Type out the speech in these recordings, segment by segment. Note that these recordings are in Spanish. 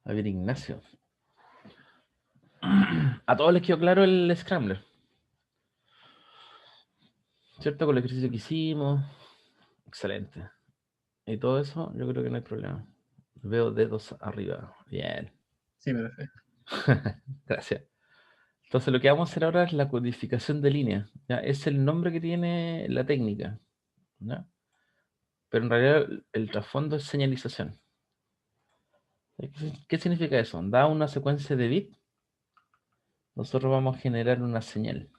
A ver, Ignacio. A todos les quedó claro el Scrambler, ¿cierto? Con el ejercicio que hicimos. Excelente. Y todo eso, yo creo que no hay problema. Veo dedos arriba. Bien. Sí, perfecto. Gracias. Entonces lo que vamos a hacer ahora es la codificación de líneas. ¿Ya? Es el nombre que tiene la técnica, ¿ya? Pero en realidad el trasfondo es señalización. ¿Qué significa eso? Da una secuencia de bits, nosotros vamos a generar una señal.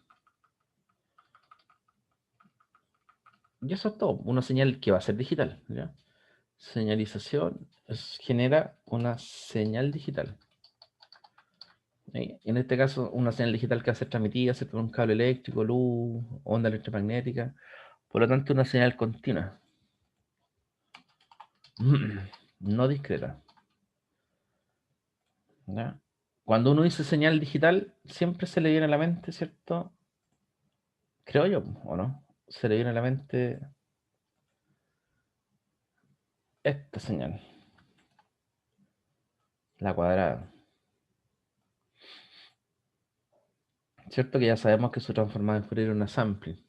Y eso es todo, una señal que va a ser digital, ¿ya? Señalización genera una señal digital. ¿Sí? En este caso, una señal digital que va a ser transmitida por un cable eléctrico, luz, onda electromagnética. Por lo tanto, una señal continua, no discreta. ¿Ya? Cuando uno dice señal digital, siempre se le viene a la mente, ¿cierto? Creo yo, ¿o no? Se le viene a la mente esta señal, la cuadrada. ¿Cierto? Que ya sabemos que su transformada en Fourier es una sampling.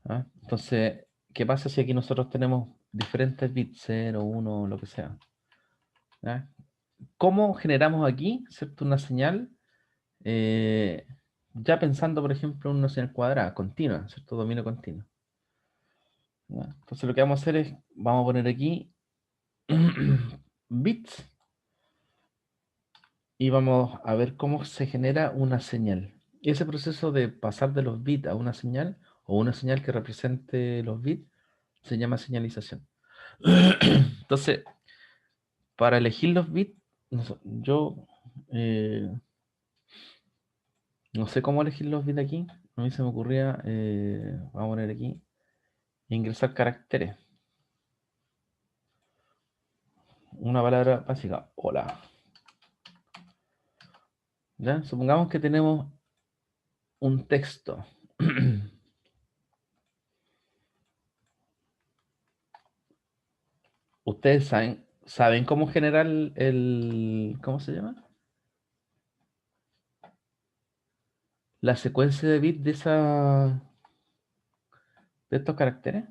¿Ah? Entonces, ¿qué pasa si aquí nosotros tenemos diferentes bits, 0, 1, lo que sea? ¿Ya? ¿Cómo generamos aquí, ¿cierto? Una señal, eh, ya pensando, por ejemplo, en una señal cuadrada, continua, ¿cierto? Dominio continuo. ¿Ya? Entonces lo que vamos a hacer es, vamos a poner aquí bits y vamos a ver cómo se genera una señal. Y ese proceso de pasar de los bits a una señal, o una señal que represente los bits, se llama señalización. Entonces, para elegir los bits, yo no sé cómo elegir los bits aquí. A mí se me ocurría, vamos a poner aquí, ingresar caracteres. Una palabra básica, hola. ¿Ya? Supongamos que tenemos un texto. Ustedes saben cómo generar ¿cómo se llama? La secuencia de bits de estos caracteres.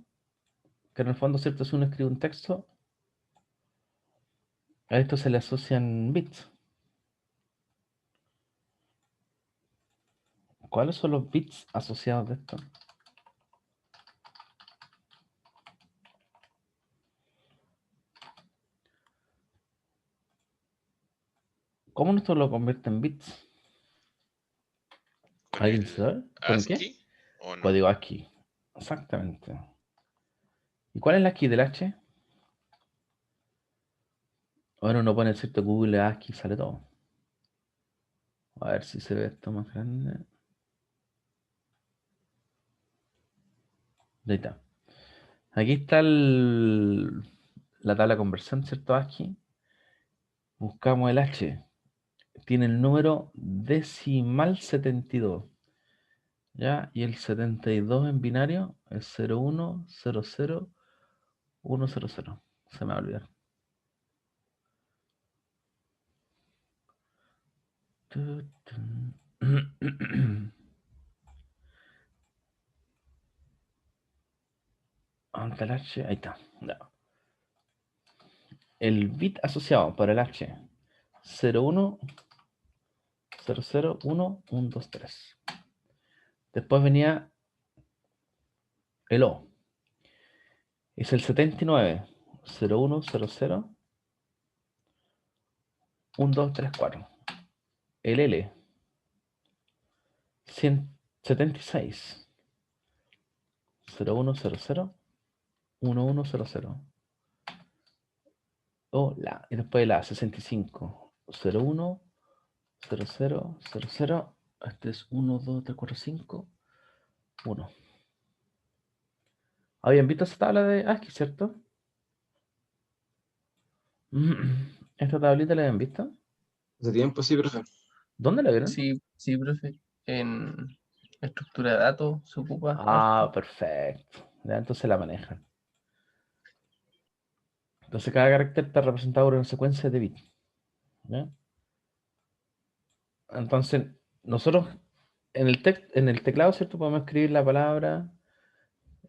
Que en el fondo, ¿cierto? Si uno escribe un texto, a esto se le asocian bits. ¿Cuáles son los bits asociados de esto? ¿Cómo esto lo convierte en bits? ¿Con ¿Alguien el sabe? ¿Con qué? ASCII o no? Código ASCII. Exactamente. ¿Y cuál es la ASCII del H? Bueno, uno pone cierto Google ASCII y sale todo. A ver si se ve esto más grande. Ahí está. Aquí está la tabla de conversión, ¿cierto? ASCII. Buscamos el H. Tiene el número decimal 72. ¿Ya? Y el 72 en binario es 0100100. Se me va a olvidar. ¿Dónde está el H? Ahí está. Ya. El bit asociado para el H 01001123. Después venía el O. Es el 79 0100 1234. El L 176 0100 1100. O la. Y después la 65 010000. Este es 1, 2, 3, 4, 5, 1. ¿Habían visto esa tabla de ASCII, cierto? ¿Esta tablita la habían visto? Hace tiempo, sí, profe. ¿Dónde la vieron? Sí, sí, profe. En estructura de datos se ocupa Ah, harto. perfecto. Ya, entonces la manejan. Entonces cada carácter está representado por una secuencia de bits. ¿ya? Entonces, nosotros en el teclado, ¿cierto? Podemos escribir la palabra,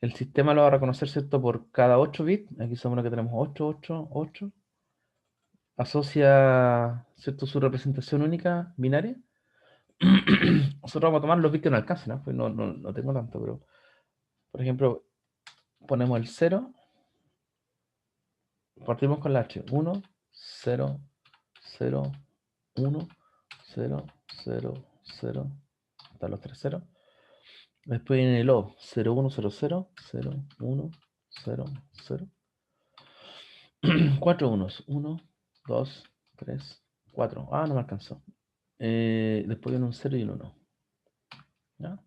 el sistema lo va a reconocer, ¿cierto? Por cada 8 bits, aquí sabemos que tenemos 8, 8, 8, asocia, ¿cierto? Su representación única binaria. Nosotros vamos a tomar los bits que no alcancen, ¿no? Pues no tengo tanto, pero, por ejemplo, ponemos el 0, partimos con la H, 1, 0, 0, 1, 0, 0, 0, hasta los 3 ceros. Después viene el O, 0, 1, 0, 0, 0, 1, 0, 0. 4 unos, 1, 2, 3, 4. Ah, no me alcanzó. Después viene un 0 y un 1. ¿Ya?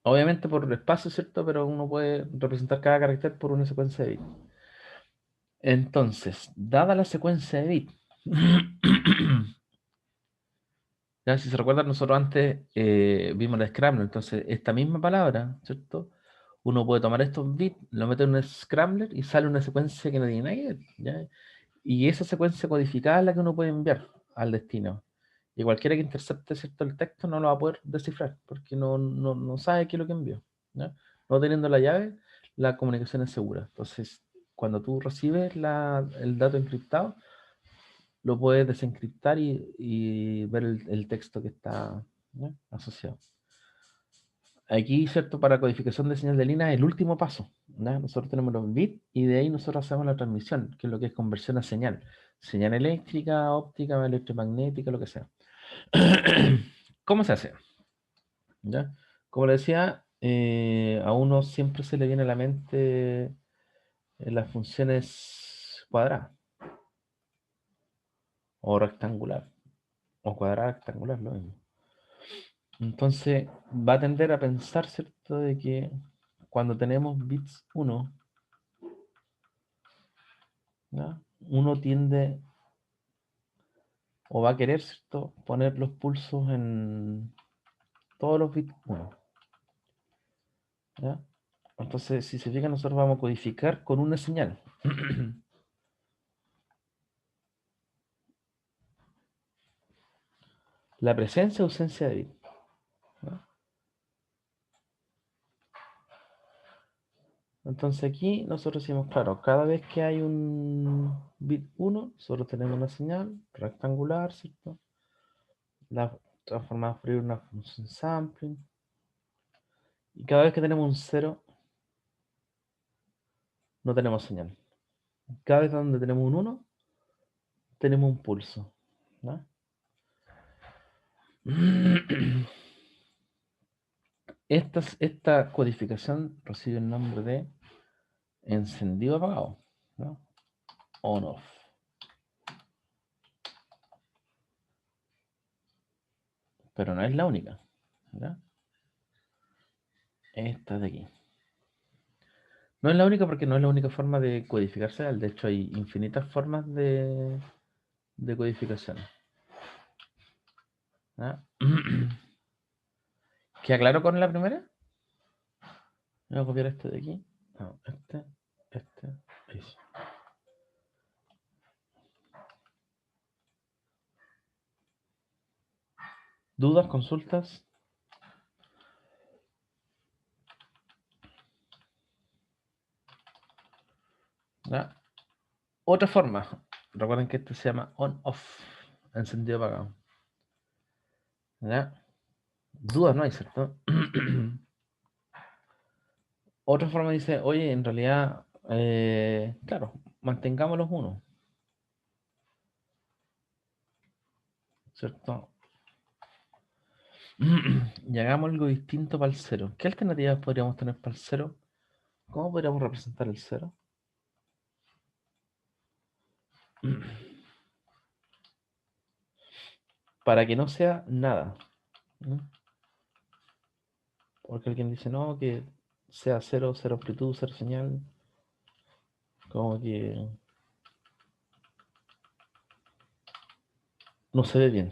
Obviamente por espacio, ¿cierto? Pero uno puede representar cada carácter por una secuencia de bits. Entonces, dada la secuencia de bits, ya si se recuerdan, nosotros antes vimos la Scrambler, entonces esta misma palabra, ¿cierto? Uno puede tomar estos bits, lo mete en un Scrambler y sale una secuencia que no tiene nada que ver, ¿ya? Y esa secuencia codificada es la que uno puede enviar al destino. Y cualquiera que intercepte, ¿cierto? El texto no lo va a poder descifrar, porque no sabe qué es lo que envió, ¿ya? No teniendo la llave, la comunicación es segura. Entonces, cuando tú recibes el dato encriptado, lo puedes desencriptar y ver el texto que está, ¿ya? Asociado. Aquí, ¿cierto? Para codificación de señal de línea, el último paso, ¿ya? Nosotros tenemos los bits y de ahí nosotros hacemos la transmisión, que es lo que es conversión a señal. Señal eléctrica, óptica, electromagnética, lo que sea. ¿Cómo se hace? ¿Ya? Como le decía, a uno siempre se le viene a la mente las funciones cuadradas o rectangular o cuadrada rectangular, lo mismo. Entonces va a tender a pensar, ¿cierto? De que cuando tenemos bits 1, ¿ya? Uno tiende o va a querer, ¿cierto? Poner los pulsos en todos los bits 1, ¿ya? Entonces, si se fijan, nosotros vamos a codificar con una señal. La presencia o ausencia de bit, ¿no? Entonces aquí nosotros decimos, claro, cada vez que hay un bit 1, nosotros tenemos una señal rectangular, ¿cierto? La transformamos por una función sampling. Y cada vez que tenemos un 0, no tenemos señal. Cada vez donde tenemos un 1, tenemos un pulso, ¿no? Esta codificación recibe el nombre de encendido apagado, ¿no? On-off. Pero no es la única, ¿ya? Esta de aquí. No es la única porque no es la única forma de codificar señal. De hecho, hay infinitas formas de codificación, ¿ya? ¿Queda claro con la primera? Voy a copiar este de aquí. No, ahí sí. ¿Dudas, consultas? ¿Ya? Otra forma. Recuerden que este se llama on-off, encendido apagado. ¿Ya? Dudas no hay, ¿cierto? Otra forma dice, oye, en realidad, claro, mantengamos los unos, ¿cierto? Y hagamos algo distinto para el cero. ¿Qué alternativas podríamos tener para el cero? ¿Cómo podríamos representar el cero? Para que no sea nada, ¿no? Porque alguien dice, no, que sea cero, cero amplitud, cero señal, como que no se ve bien.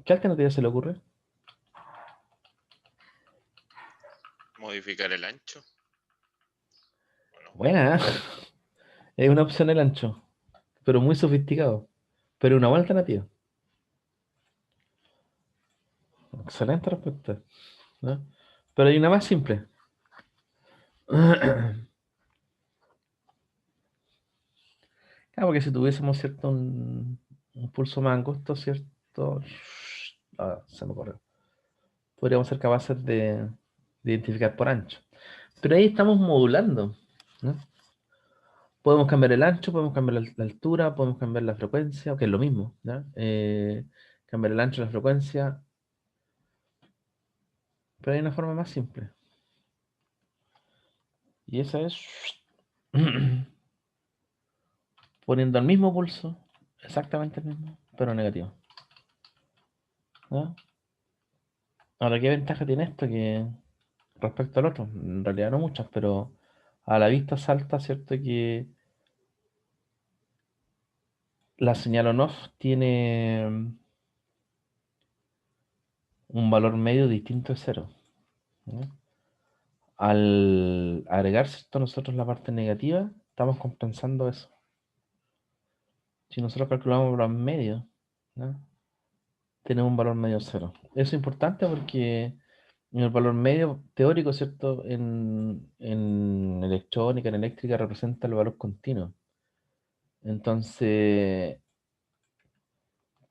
¿Qué alternativa se le ocurre? Modificar el ancho. Buena, ¿eh? Es una opción el ancho, pero muy sofisticado. Pero una buena alternativa. Excelente respuesta, ¿no? Pero hay una más simple. Claro, porque si tuviésemos, ¿cierto? Un pulso más angosto, ¿cierto? Se me ocurrió. Podríamos ser capaces de identificar por ancho. Pero ahí estamos modulando, ¿no? Podemos cambiar el ancho, podemos cambiar la altura, podemos cambiar la frecuencia, que es lo mismo, ¿ya? Cambiar el ancho, la frecuencia, pero hay una forma más simple. Y esa es poniendo el mismo pulso, exactamente el mismo, pero negativo, ¿ya? Ahora, ¿qué ventaja tiene esto que respecto al otro? En realidad no muchas, pero a la vista salta, ¿cierto? Que la señal on-off tiene un valor medio distinto de cero, ¿ya? Al agregar, ¿cierto? Nosotros la parte negativa, estamos compensando eso. Si nosotros calculamos el valor medio, ¿ya? Tenemos un valor medio cero. Eso es importante porque el valor medio teórico, ¿cierto? En electrónica, en eléctrica, representa el valor continuo. Entonces,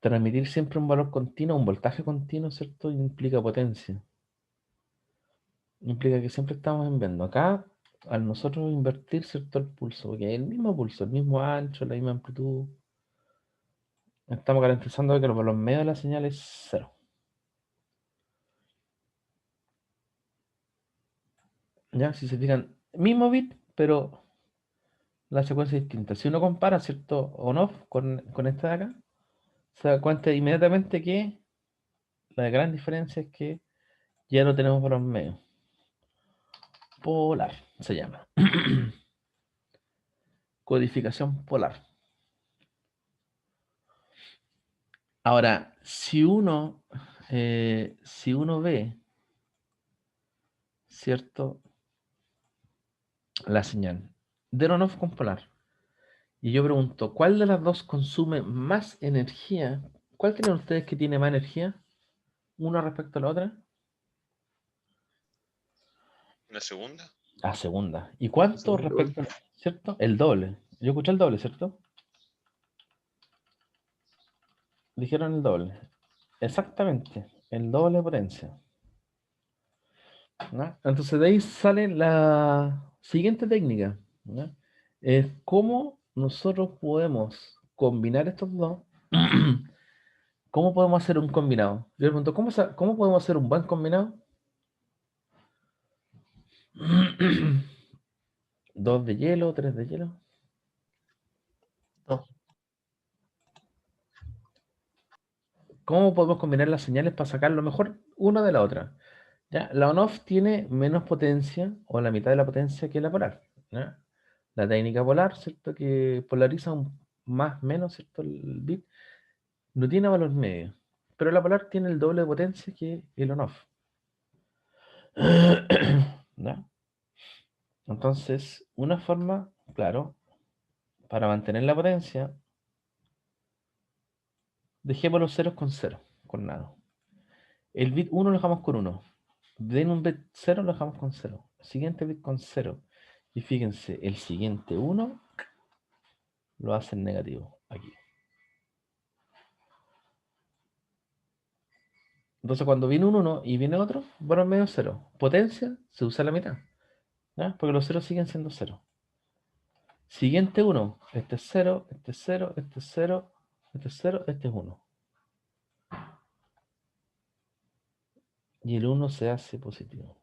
transmitir siempre un valor continuo, un voltaje continuo, ¿cierto? Implica potencia. Implica que siempre estamos enviando. Acá, al nosotros invertir, ¿cierto? El pulso, porque es el mismo pulso, el mismo ancho, la misma amplitud. Estamos garantizando que el valor medio de la señal es cero. ¿Ya? Si se fijan, mismo bit, pero la secuencia es distinta. Si uno compara, ¿cierto? On-off con esta de acá, se da cuenta inmediatamente que la gran diferencia es que ya no tenemos valor medio. Polar se llama. Codificación polar. Ahora, si uno ve, ¿cierto? La señal de on-off con polar. Y yo pregunto, ¿cuál de las dos consume más energía? ¿Cuál creen ustedes que tiene más energía? ¿Una respecto a la otra? ¿Una segunda? La segunda. ¿Y cuánto Segundo igual. respecto a, cierto? El doble. Yo escuché el doble, ¿cierto? Dijeron el doble. Exactamente, el doble de potencia, ¿no? Entonces de ahí sale la siguiente técnica, ¿no? Es cómo nosotros podemos combinar estos dos. ¿Cómo podemos hacer un combinado? Yo le pregunto, ¿cómo podemos hacer un buen combinado? ¿Dos de hielo, tres de hielo? No, ¿Cómo podemos combinar las señales para sacar lo mejor una de la otra? ¿Ya? La on-off tiene menos potencia o la mitad de la potencia que la polar, ¿ya? La técnica polar, ¿cierto? Que polariza más menos, ¿cierto? El bit no tiene valor medio, pero la polar tiene el doble de potencia que el on-off. ¿Ya? Entonces, una forma, claro, para mantener la potencia, dejemos los ceros con cero, con nada. El bit 1 lo dejamos con 1. Den un bit 0 lo dejamos con 0. Siguiente bit con 0. Y fíjense, el siguiente 1 lo hacen negativo aquí. Entonces cuando viene un 1 y viene otro, bueno, medio 0. Potencia se usa la mitad, ¿ya? Porque los ceros siguen siendo 0. Siguiente 1, este es 0, este es 0, este es 0, este es 0, este es 1. Y el 1 se hace positivo.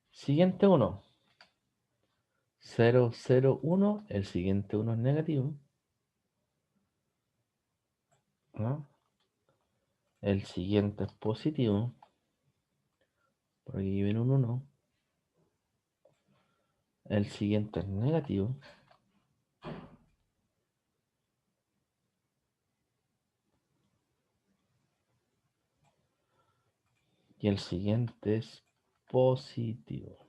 Siguiente 1, 0, 0, 1, el siguiente 1 es negativo, ¿no? El siguiente es positivo, por aquí viene un 1. El siguiente es negativo. Y el siguiente es positivo.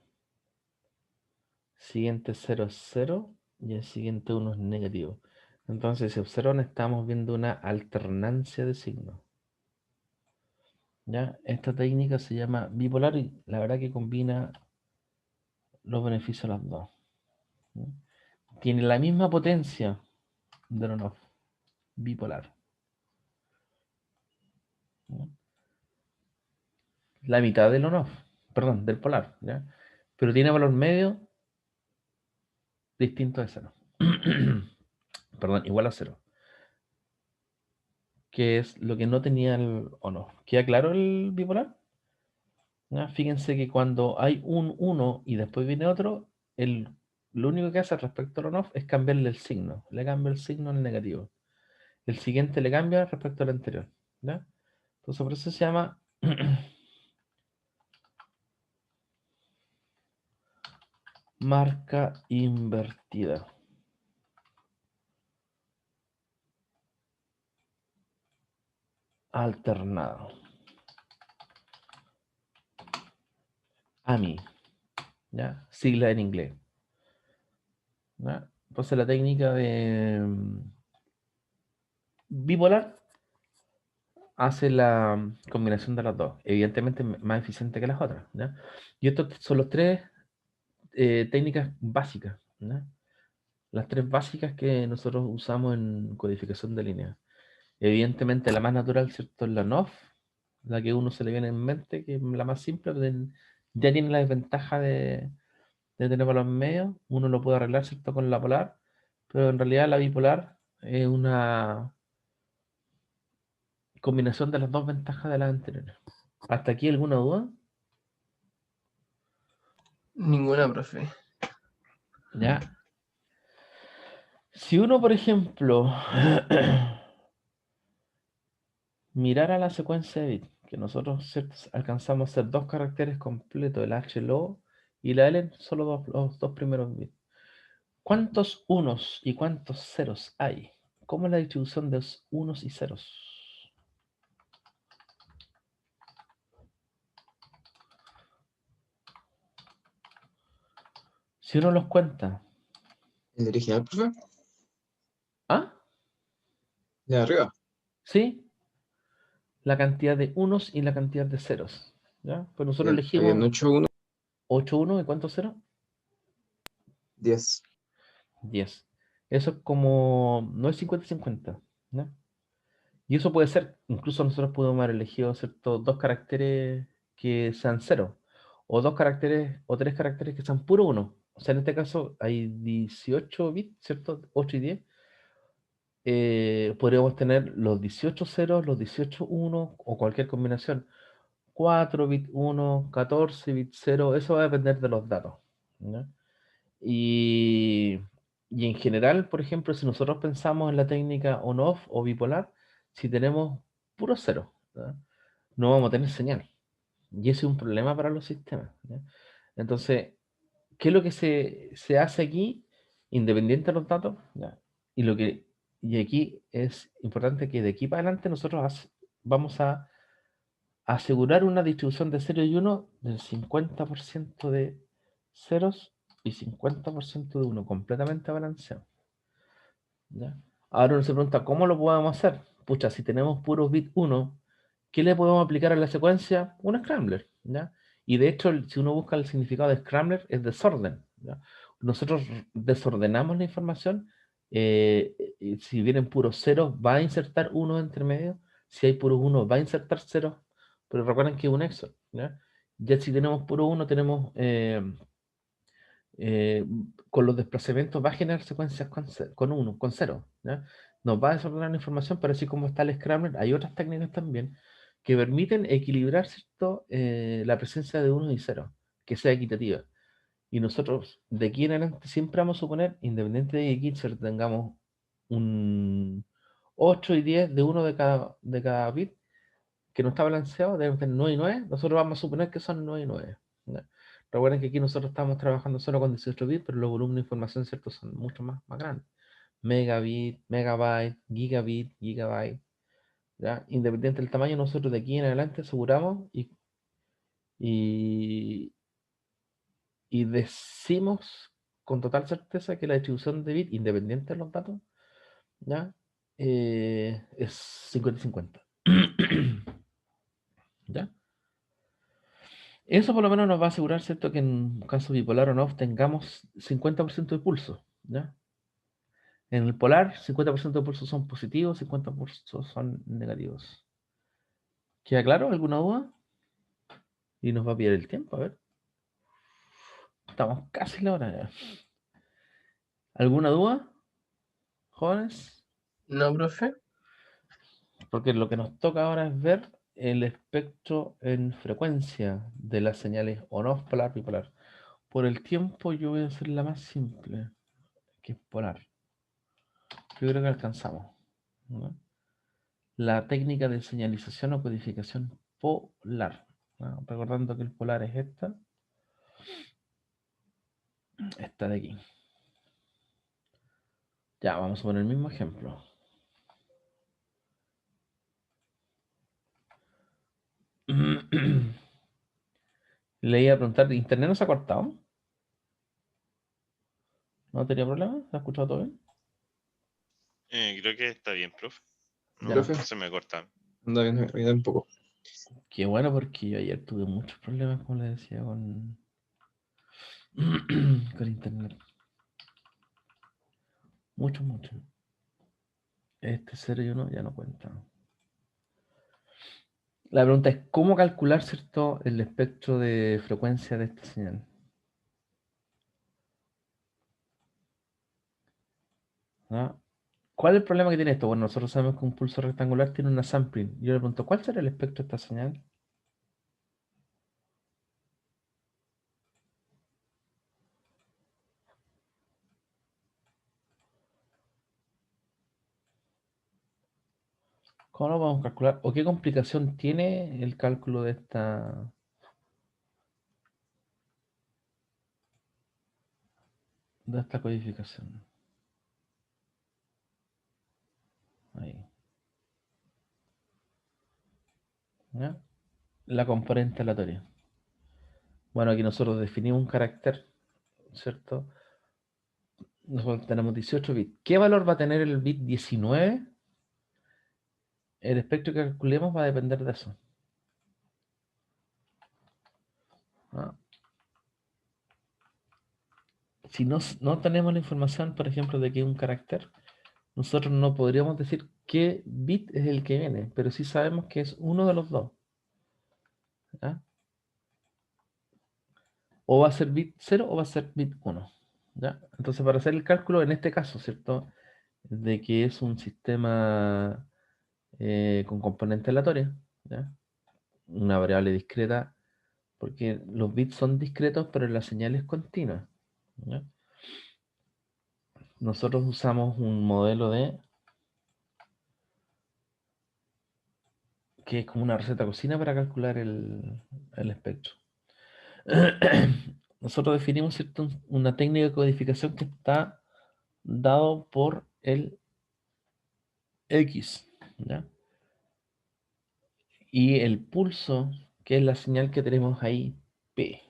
siguiente 0 es 0 y el siguiente 1 es negativo. Entonces, si observan, estamos viendo una alternancia de signos. ¿Ya? Esta técnica se llama bipolar y la verdad que combina los beneficios de las dos. ¿Ya? Tiene la misma potencia del on-off, bipolar. ¿Ya? La mitad del on-off, perdón, del polar. ¿Ya? Pero tiene valor medio distinto de 0. Perdón, igual a 0. Que es lo que no tenía el on-off. ¿Queda claro el bipolar? ¿Ya? Fíjense que cuando hay un 1 y después viene otro, lo único que hace respecto al on-off es cambiarle el signo. Le cambia el signo al negativo. El siguiente le cambia respecto al anterior. ¿Ya? Entonces por eso se llama marca invertida. Alternada. AMI. ¿Ya? Sigla en inglés. ¿Ya? Entonces la técnica de bipolar hace la combinación de las dos. Evidentemente más eficiente que las otras. ¿Ya? Y estos son los tres técnicas básicas. ¿Ya? Las tres básicas que nosotros usamos en codificación de líneas. Evidentemente la más natural, ¿cierto? Es la NOF, la que uno se le viene en mente, que es la más simple, ya tiene la desventaja de tener valor medio. Uno lo puede arreglar, ¿cierto? Con la polar, pero en realidad la bipolar es una combinación de las dos ventajas de las anteriores. ¿Hasta aquí alguna duda? Ninguna, profe. Ya. Si uno, por ejemplo, mirara la secuencia de bits, que nosotros ¿cierto? Alcanzamos a hacer dos caracteres completos, el H, el O y la L, solo los dos primeros bits. ¿Cuántos unos y cuántos ceros hay? ¿Cómo es la distribución de los unos y ceros? Si uno los cuenta, ¿El original, profe? ¿ah? De arriba. ¿Sí? La cantidad de unos y la cantidad de ceros. ¿Ya? Pues nosotros Habían elegimos 8, 1, 8 unos y ¿cuántos ceros? 10. 10. Eso es como, no es 50-50. ¿Ya? Y eso puede ser, incluso nosotros podemos haber elegido ¿cierto? Dos caracteres que sean cero, o dos caracteres, o tres caracteres que sean puro uno. O sea, en este caso hay 18 bits, ¿cierto? 8 y 10. Podríamos tener los 18 ceros, los 18 uno o cualquier combinación. 4 bit 1, 14 bit 0, eso va a depender de los datos. ¿Ya? Y, y en general, por ejemplo, si nosotros pensamos en la técnica on-off o bipolar, si tenemos puro cero, ¿ya? No vamos a tener señal. Y ese es un problema para los sistemas. ¿Ya? Entonces, ¿qué es lo que se hace aquí, independiente de los datos? ¿Ya? Y, y aquí es importante que de aquí para adelante nosotros vamos a asegurar una distribución de 0 y 1 del 50% de ceros y 50% de 1, completamente balanceado. ¿Ya? Ahora uno se pregunta, ¿cómo lo podemos hacer? Pucha, si tenemos puros bit 1, ¿qué le podemos aplicar a la secuencia? Un scrambler. ¿Ya? Y de hecho, si uno busca el significado de scrambler, es desorden. ¿Ya? Nosotros desordenamos la información. Si vienen puros ceros, va a insertar 1 entre medio. Si hay puros 1, va a insertar 0. Pero recuerden que es un EXOR. ¿Ya? Ya si tenemos puro 1, tenemos eh, con los desplazamientos va a generar secuencias con 1, con 0. ¿Ya? Nos va a desordenar la información, pero así como está el Scrambler, hay otras técnicas también que permiten equilibrar ¿cierto? La presencia de 1 y 0, que sea equitativa. Y nosotros de aquí en adelante siempre vamos a suponer, independiente de que aquí tengamos un 8 y 10 de uno de cada bit, que no está balanceado, deben tener 9 y 9, nosotros vamos a suponer que son 9 y 9. ¿Ya? Recuerden que aquí nosotros estamos trabajando solo con 18 bits, pero los volúmenes de información ¿cierto? Son mucho más grandes. Megabit, megabyte, gigabit, gigabyte. ¿Ya? Independiente del tamaño, nosotros de aquí en adelante aseguramos y decimos con total certeza que la distribución de bit, independiente de los datos, ¿ya? Es 50 y 50. ¿Ya? Eso por lo menos nos va a asegurar, ¿cierto?, que en un caso bipolar o no tengamos 50% de pulso, ¿ya? En el polar, 50% de pulsos son positivos, 50% son negativos. ¿Queda claro? ¿Alguna duda? Y nos va a pillar el tiempo, a ver. Estamos casi en la hora ya. ¿Alguna duda, jóvenes? No, profe. Porque lo que nos toca ahora es ver el espectro en frecuencia de las señales on-off, polar, bipolar. Por el tiempo yo voy a hacer la más simple, que es polar. Yo creo que alcanzamos, ¿no? La técnica de señalización o codificación polar, ¿no? Recordando que el polar es esta de aquí. Ya, vamos a poner el mismo ejemplo. Le iba a preguntar, ¿internet no se ha cortado? ¿No tenía problema? ¿Se ha escuchado todo bien? Creo que está bien, profe. No, Ya. Profe, no se me corta. anda bien, me da un poco. Qué bueno, porque yo ayer tuve muchos problemas, como le decía, con internet. Muchos, muchos. Este 0 y 1 ya no cuenta. La pregunta es, ¿cómo calcular, cierto, el espectro de frecuencia de esta señal? ¿Ah? ¿Cuál es el problema que tiene esto? Bueno, nosotros sabemos que un pulso rectangular tiene una sampling. Yo le pregunto, ¿cuál será el espectro de esta señal? ¿Cómo lo vamos a calcular? ¿O qué complicación tiene el cálculo de esta codificación? Ahí. ¿Ya? La componente aleatoria. Bueno, aquí nosotros definimos un carácter, ¿cierto? Nosotros tenemos 18 bits. ¿Qué valor va a tener el bit 19? El espectro que calculemos va a depender de eso. ¿Ah? Si no tenemos la información, por ejemplo, de que es un carácter, nosotros no podríamos decir qué bit es el que viene, pero sí sabemos que es uno de los dos. ¿Ya? O va a ser bit 0 o va a ser bit 1. ¿Ya? Entonces, para hacer el cálculo, en este caso, ¿cierto?, de que es un sistema con componente aleatoria, ¿ya?, una variable discreta, porque los bits son discretos, pero la señal es continua, ¿ya? Nosotros usamos un modelo que es como una receta de cocina para calcular el espectro. Nosotros definimos, ¿cierto?, una técnica de codificación que está dado por el X, ¿ya? Y el pulso, que es la señal que tenemos ahí, P.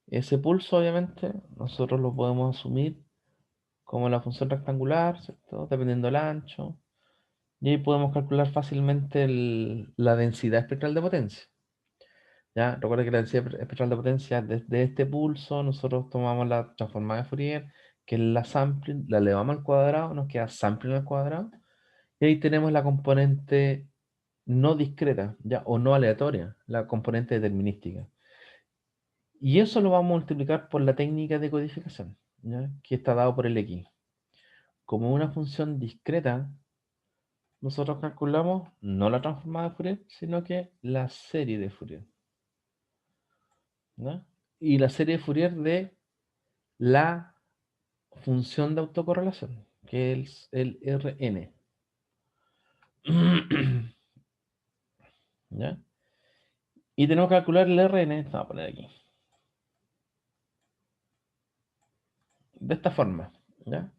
Ese pulso, obviamente, nosotros lo podemos asumir como la función rectangular, ¿cierto?, dependiendo del ancho. Y ahí podemos calcular fácilmente la densidad espectral de potencia. ¿Ya? Recuerda que la densidad espectral de potencia, desde este pulso, nosotros tomamos la transformada de Fourier, que es la sampling, la elevamos al cuadrado, nos queda sampling al cuadrado. Y ahí tenemos la componente no discreta, ¿ya?, o no aleatoria, la componente determinística. Y eso lo vamos a multiplicar por la técnica de codificación, ¿ya?, que está dado por el X. Como una función discreta, nosotros calculamos no la transformada de Fourier, sino que la serie de Fourier, ¿ya? Y la serie de Fourier de la función de autocorrelación, que es el Rn. ¿Ya? Y tenemos que calcular el Rn, vamos a poner aquí, de esta forma, ¿ya?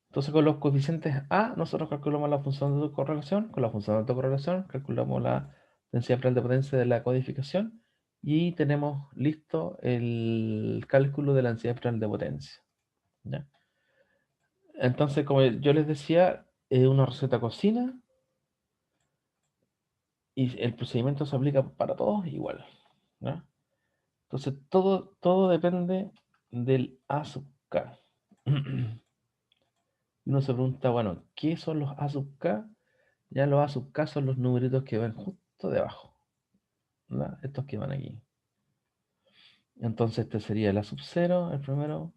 Entonces con los coeficientes A nosotros calculamos la función de autocorrelación, con la función de autocorrelación calculamos la densidad espectral de potencia de la codificación, y tenemos listo el cálculo de la densidad espectral de potencia. ¿Ya? Entonces, como yo les decía, es una receta cocina y el procedimiento se aplica para todos igual. ¿Ya? Entonces, todo depende del A sub K. Uno se pregunta, bueno, ¿qué son los A sub K? Ya los A sub K son los numeritos que van justo debajo, ¿verdad? Estos que van aquí. Entonces este sería el A sub 0, el primero,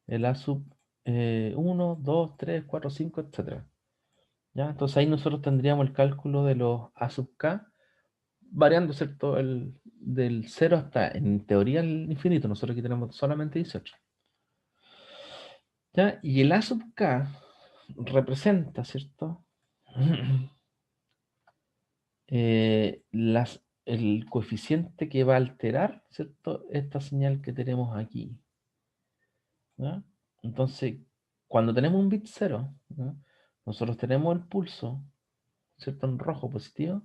el A sub 1, 2, 3, 4, 5, etc. ¿Ya? Entonces ahí nosotros tendríamos el cálculo de los A sub K, variando, ¿cierto? Del 0 hasta, en teoría, el infinito. Nosotros aquí tenemos solamente 18. ¿Ya? Y el A sub K representa, ¿cierto? El coeficiente que va a alterar, ¿cierto? Esta señal que tenemos aquí. ¿Ya? Entonces, cuando tenemos un bit 0, ¿ya? Nosotros tenemos el pulso, ¿cierto? En rojo positivo,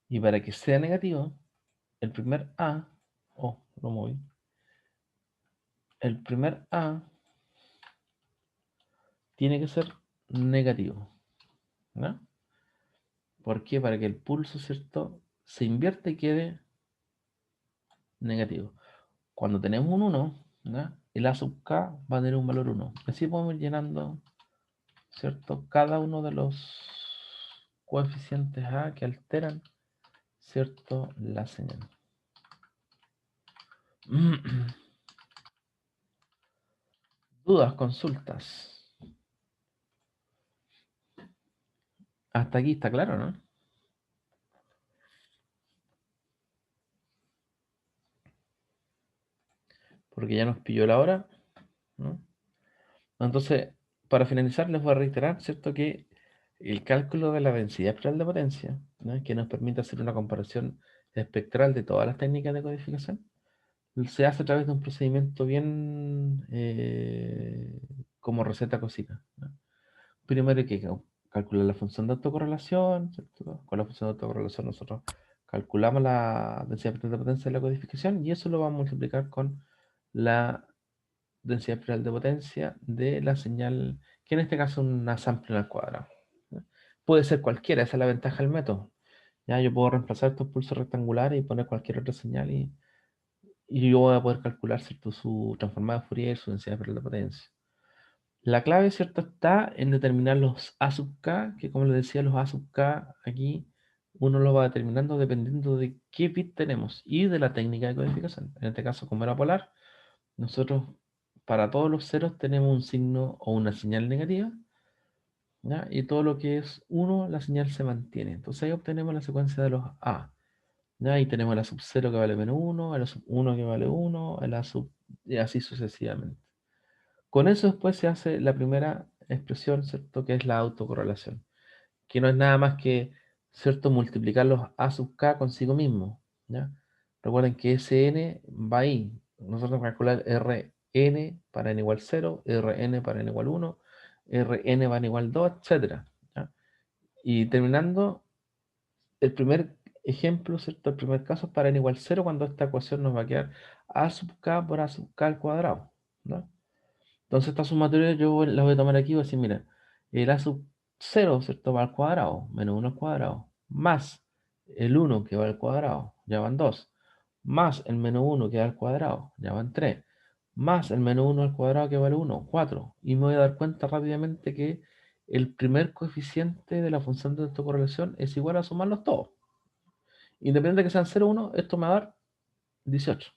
y para que sea negativo, el primer A, lo moví, el primer A tiene que ser negativo. ¿Ya? ¿Por qué? Para que el pulso, ¿cierto? Se invierta y quede negativo. Cuando tenemos un 1, ¿ya? El A sub K va a tener un valor 1. Así podemos ir llenando, ¿cierto? Cada uno de los coeficientes A que alteran, ¿cierto? La señal. Dudas, consultas. Hasta aquí está claro, ¿no? Porque ya nos pilló la hora, ¿no? Entonces, para finalizar, les voy a reiterar, ¿cierto? Que el cálculo de la densidad espectral de potencia, ¿no? Que nos permite hacer una comparación espectral de todas las técnicas de codificación, se hace a través de un procedimiento bien como receta cocina, ¿no? Primero hay que calcular la función de autocorrelación, ¿cierto? Con la función de autocorrelación nosotros calculamos la densidad espectral de potencia de la codificación y eso lo vamos a multiplicar con la densidad espectral de potencia de la señal, que en este caso es una sample al cuadrado, ¿no? Puede ser cualquiera, esa es la ventaja del método. Ya yo puedo reemplazar estos pulsos rectangulares y poner cualquier otra señal y yo voy a poder calcular, ¿cierto? Su transformada de Fourier, su densidad espectral de potencia. La clave, ¿cierto? Está en determinar los A sub K, que como les decía, los A sub K aquí uno lo va determinando dependiendo de qué bit tenemos y de la técnica de codificación. En este caso, como era polar, nosotros para todos los ceros tenemos un signo o una señal negativa, ¿ya? Y todo lo que es 1, la señal se mantiene. Entonces ahí obtenemos la secuencia de los A. ¿Ya? Ahí tenemos el A sub 0 que vale menos 1, el A sub 1 que vale 1, el A sub y así sucesivamente. Con eso después se hace la primera expresión, ¿cierto? Que es la autocorrelación, que no es nada más que, ¿cierto? Multiplicar los A sub K consigo mismo, ¿ya? Recuerden que Sn va ahí. Nosotros vamos a calcular Rn para n igual 0, Rn para n igual 1, Rn para n igual 2, etc. ¿Ya? Y terminando, el primer ejemplo, ¿cierto? El primer caso es para n igual 0, cuando esta ecuación nos va a quedar A sub K por A sub K al cuadrado, ¿no? Entonces esta sumatoria yo la voy a tomar aquí y voy a decir, mira, el A sub 0, ¿cierto? Va al cuadrado, menos 1 al cuadrado, más el 1 que va al cuadrado, ya van 2, más el menos 1 que va al cuadrado, ya van 3, más el menos 1 al cuadrado que vale 1, 4. Y me voy a dar cuenta rápidamente que el primer coeficiente de la función de autocorrelación es igual a sumarlos todos. Independiente de que sean 0 o 1, esto me va a dar 18.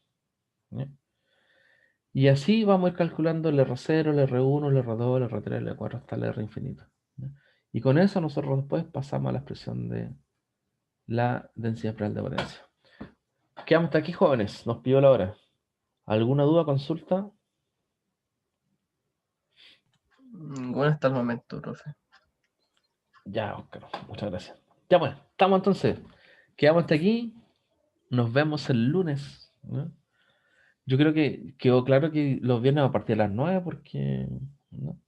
¿Ya? Y así vamos a ir calculando el R0, el R1, el R2, el R3, el R4 hasta el R infinito, ¿ya? Y con eso nosotros después pasamos a la expresión de la densidad espectral de potencia. Quedamos hasta aquí, jóvenes. Nos pidió la hora. ¿Alguna duda, consulta? Ninguna hasta el momento, profe. Ya, Oscar. Muchas gracias. Ya, bueno. Estamos entonces. Quedamos hasta aquí. Nos vemos el lunes, ¿no? Yo creo que quedó claro que los viernes a partir de las 9 porque, ¿no?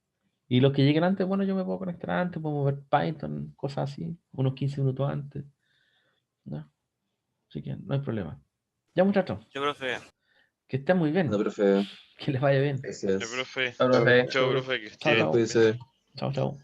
Y los que lleguen antes, bueno, yo me puedo conectar antes, podemos ver Python, cosas así, unos 15 minutos antes, ¿no? Así que no hay problema. Ya, muchachos, Yo, profe. que estén muy bien, No, profe. que les vaya bien. Gracias. Ya, profe. Chao, profe. Chao, profe, que esté Chao, bien. chao. Cuídese. Chao, chao.